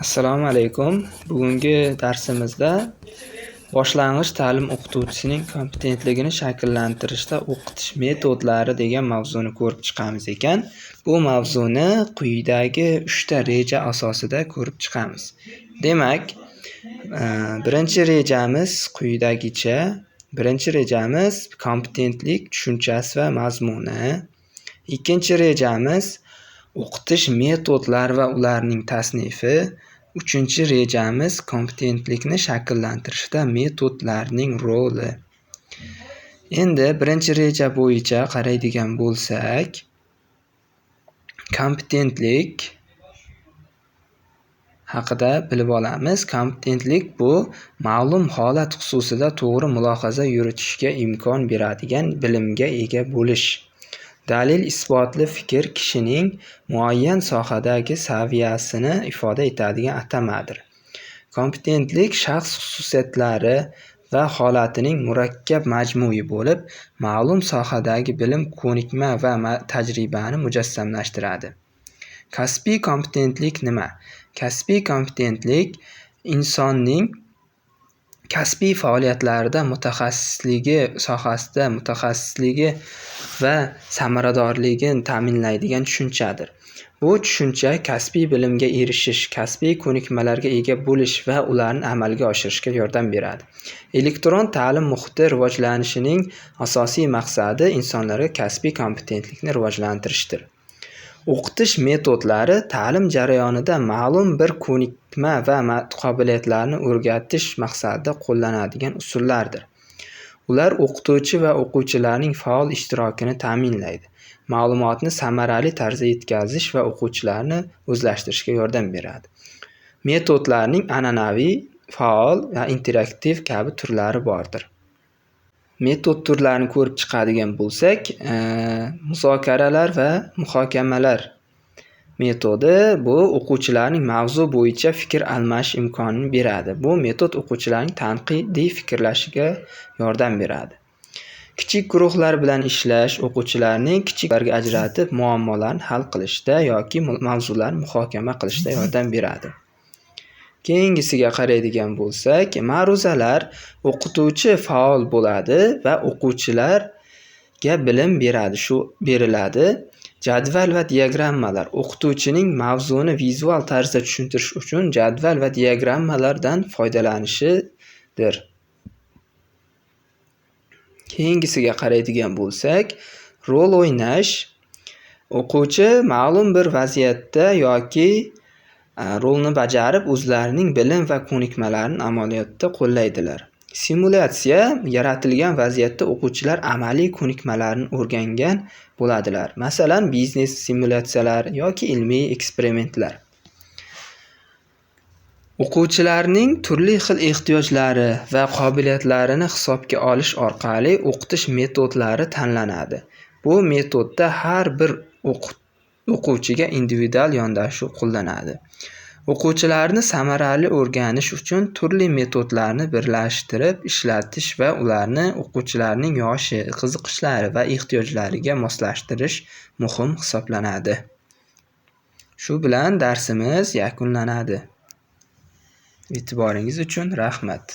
Assalomu alaykum. Bugungi darsimizda boshlang'ich ta'lim o'qituvchisining kompetentligini shakllantirishda o'qitish metodlari degan mavzuni ko'rib chiqamiz ekan. Bu mavzuni quyidagi 3 ta reja asosida ko'rib chiqamiz. Demak, birinchi rejamiz quyidagicha. Birinchi rejamiz kompetentlik tushunchasi va mazmuni. Ikkinchi rejamiz o'qitish metodlari va ularning tasnifi. Uchinchi rejamiz kompetentlikni shakllantirishda metodlarning roli. Endi birinchi reja bo'yicha qaraydigan bo'lsak, kompetentlik haqida bilib olamiz. Kompetentlik bu ma'lum holat xususida to'g'ri mulohaza yuritishga imkon beradigan bilimga ega bo'lish. Dalil isbotli fikr kishining muayyan sohadagi saviyasini ifoda etadigan atamadir. Kompetentlik shaxs xususiyatlari va holatining murakkab majmui bo'lib, ma'lum sohadagi bilim, ko'nikma va tajribani mujassamlashtiradi. Kasbiy kompetentlik nima? Kasbiy kompetentlik insonning kasbiy faoliyatlarida mutaxassisligi va samaradorligini ta'minlaydigan tushunchadir. Bu tushuncha kasbiy bilimga erishish, kasbiy ko'nikmalarga ega bo'lish va ularni amalga oshirishga yordam beradi. Elektron ta'lim muhiti rivojlanishining asosiy maqsadi insonlarga kasbiy kompetentlikni rivojlantirishdir. O'qitish metodlari ta'lim jarayonida ma'lum bir ko'nikma va qobiliyatlarni o'rgatish maqsadida qo'llanadigan usullardir. Ular o'qituvchi va o'quvchilarning faol ishtirokini ta'minlaydi. Ma'lumotni samarali tarzda yetkazish va o'quvchilarni o'zlashtirishga yordam beradi. Metodlarning an'anaviy, faol va interaktiv kabi turlari bordir. Metod turlarini ko'rib chiqadigan bo'lsak, muzokaralar va muhokamalar metodi bu o'quvchilarning mavzu bo'yicha fikr almashish imkonini beradi. Bu metod o'quvchilarning tanqidiy fikrlashiga yordam beradi. Kichik guruhlar bilan ishlash o'quvchilarning kichik guruhlarga ajratib muammolarni hal qilishda yoki mavzularni muhokama qilishda yordam beradi. Keyingisiga qaraydigan bo'lsak, ma'ruzalar o'qituvchi faol bo'ladi va o'quvchilarga bilim beriladi. Jadval va diagrammalar o'qituvchining mavzuni vizual tarzda tushuntirish uchun jadval va diagrammalardan foydalanishidir. Keyingisiga qaraydigan bo'lsak, rol o'ynash o'quvchi ma'lum bir vaziyatda yoki rolni bajarib o'zlarining bilim va ko'nikmalarini amaliyotda qo'llaydilar. Simulyatsiya yaratilgan vaziyatda o'quvchilar amaliy ko'nikmalarni o'rgangan bo'ladilar. Masalan, biznes simulyatsiyalar yoki ilmiy eksperimentlar. O'quvchilarning turli xil ehtiyojlari va qobiliyatlarini hisobga olish orqali o'qitish metodlari tanlanadi. Bu metodda har bir o'quvchiga individual yondashuv qo'llanadi. O'quvchilarni samarali o'rganish uchun turli metodlarni birlashtirib ishlatish va ularni o'quvchilarning yoshi, qiziqishlari va ehtiyojlariga moslashtirish muhim hisoblanadi. Shu bilan darsimiz yakunlanadi. E'tiboringiz uchun rahmat.